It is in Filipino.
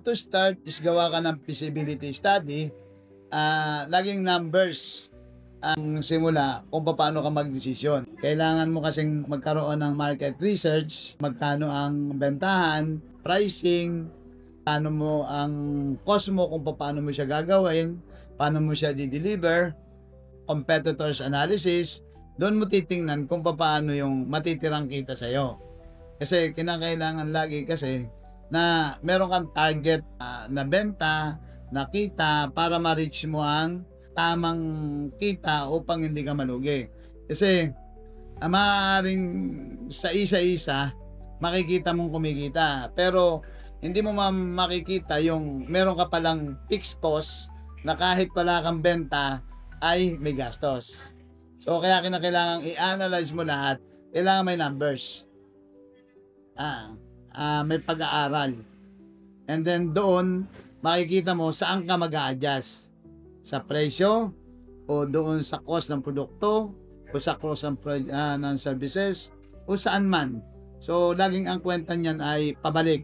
To start is gawa ka ng feasibility study. Laging numbers ang simula kung paano ka magdesisyon. Kailangan mo kasing magkaroon ng market research, magkano ang bentahan, pricing, paano mo ang cost mo, kung paano mo siya gagawin, paano mo siya di-deliver, competitors analysis. Doon mo titingnan kung paano yung matitirang kita sa'yo. Kasi kinakailangan lagi kasi na meron kang target na benta, na kita, para ma-reach mo ang tamang kita upang hindi ka malugi. Kasi maaaring sa isa-isa makikita mong kumikita, pero hindi mo makikita yung meron ka palang fixed cost na kahit wala kang benta ay may gastos. So kaya kinakailangan i-analyze mo lahat. Kailangan may numbers. May pag-aaral. And then doon makikita mo saan ka mag-a-adjust. Sa presyo, o doon sa cost ng produkto, o sa cost ng services, o saan man. So laging ang kwenta niyan ay pabalik.